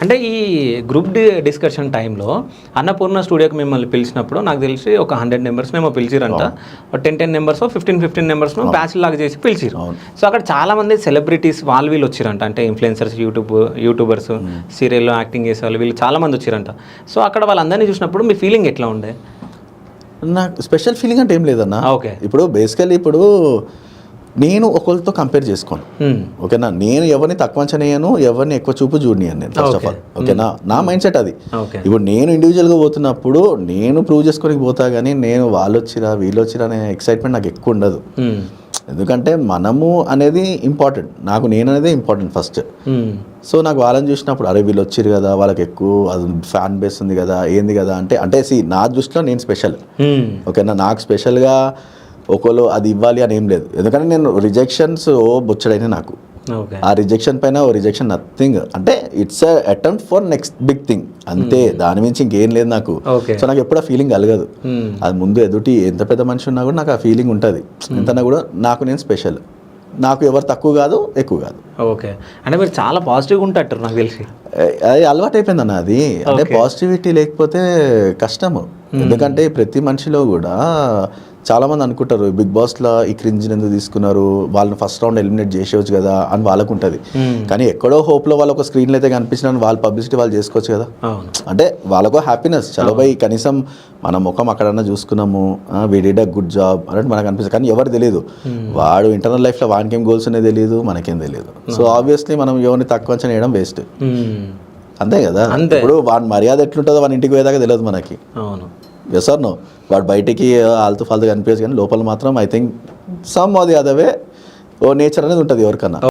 అంటే ఈ group discussion టైంలో అన్నపూర్ణ స్టూడియోకి మిమ్మల్ని పిలిచినప్పుడు నాకు తెలిసి ఒక 100 మెంబర్స్ మేము పిలిచిరంట, 10 మెంబర్స్ 15 మెంబర్స్ బ్యాచ్ లాగా చేసి పిలిచిరు. సో అక్కడ చాలా మంది సెలబ్రిటీస్ వాళ్ళు వీళ్ళు వచ్చిరంట, అంటే ఇన్ఫ్లుయెన్సర్స్, యూట్యూబర్స్, సీరియల్లో యాక్టింగ్ చేసే వాళ్ళు వీళ్ళు చాలా మంది వచ్చిరంట. సో అక్కడ వాళ్ళందరినీ చూసినప్పుడు మీ ఫీలింగ్ ఎట్లా ఉండే? నాకు స్పెషల్ ఫీలింగ్ అంటే ఏం లేదన్నా. ఓకే, ఇప్పుడు బేసికల్లీ ఇప్పుడు నేను ఒకరితో కంపేర్ చేసుకోను, ఓకేనా. నేను ఎవరిని తక్కువ అంచనేయను, ఎవరిని ఎక్కువ చూపు చూడనియను నేను, ఫస్ట్ ఆఫ్ ఆల్, ఓకేనా. నా మైండ్ సెట్ అది. ఇప్పుడు నేను ఇండివిజువల్గా పోతున్నప్పుడు నేను ప్రూవ్ చేసుకోనికి పోతా, కానీ నేను వాళ్ళు వచ్చిరా వీళ్ళు వచ్చిరా అనే ఎక్సైట్మెంట్ నాకు ఎక్కువ ఉండదు. ఎందుకంటే మనము అనేది ఇంపార్టెంట్, నాకు నేను అనేది ఇంపార్టెంట్ ఫస్ట్. సో నాకు వాళ్ళని చూసినప్పుడు అరే వీళ్ళు వచ్చిరు కదా, వాళ్ళకి ఎక్కువ అది ఫ్యాన్ బేస్ ఉంది కదా, ఏంది కదా అంటే నా దృష్టిలో నేను స్పెషల్, ఓకేనా. నాకు స్పెషల్గా ఒకళ్ళు అది ఇవ్వాలి అని ఏం లేదు, ఎందుకంటే నేను రిజెక్షన్స్ బొచ్చడైనా నాకు ఆ రిజెక్షన్ పైన ఓ రిజెక్షన్ నథింగ్, అంటే it's attempt for next big thing అంతే, దాని మించి ఇంకేం లేదు నాకు. సో నాకు ఎప్పుడు ఆ ఫీలింగ్ కలగదు. అది ముందు ఎదుటి ఎంత పెద్ద మనిషి ఉన్నా కూడా నాకు ఆ ఫీలింగ్ ఉంటుంది, ఎంతన్నా కూడా నాకు నేను స్పెషల్, నాకు ఎవరు తక్కువ కాదు ఎక్కువ కాదు. ఓకే, అంటే మీరు చాలా పాజిటివ్గా ఉంటారు నాకు తెలిసి. అది అలవాటు అయిపోయింది అన్న అది, అంటే పాజిటివిటీ లేకపోతే కష్టము. ఎందుకంటే ప్రతి మనిషిలో కూడా చాలా మంది అనుకుంటారు బిగ్ బాస్లో ఈ క్రింజ్ని ఎందుకు తీసుకున్నారు, వాళ్ళని ఫస్ట్ రౌండ్ ఎలిమినేట్ చేసేవచ్చు కదా అని వాళ్ళకు ఉంటుంది. కానీ ఎక్కడో హోప్లో వాళ్ళు ఒక స్క్రీన్లో అయితే కనిపించిన వాళ్ళ పబ్లిసిటీ వాళ్ళు చేసుకోవచ్చు కదా, అంటే వాళ్ళకు హ్యాపీనెస్. చలో బై కనీసం మన ముఖం అక్కడన్నా చూసుకున్నాము, we did a good job అన్నట్టు మనకు అనిపిస్తుంది. కానీ ఎవరు తెలియదు, వాడు ఇంటర్నల్ లైఫ్లో వానికి ఏం గోల్స్ అనేది తెలియదు, మనకేం తెలియదు. సో ఆబ్వియస్లీ మనం ఎవరిని తక్కువ అంచనా వేయడం వేస్ట్, అంతే కదా. ఇప్పుడు వాడి మర్యాద ఎట్లుంటుందో వాడి ఇంటికి పోయేదాకా తెలియదు మనకి. అవును, ఎస్ ఆర్ నో. వాడు బయటికి ఆల్తూ ఫాల్తూ కనిపించదు, కానీ లోపల మాత్రం I think some are the other way ఓ నేచర్ అనేది ఉంటుంది ఎవరికన్నా.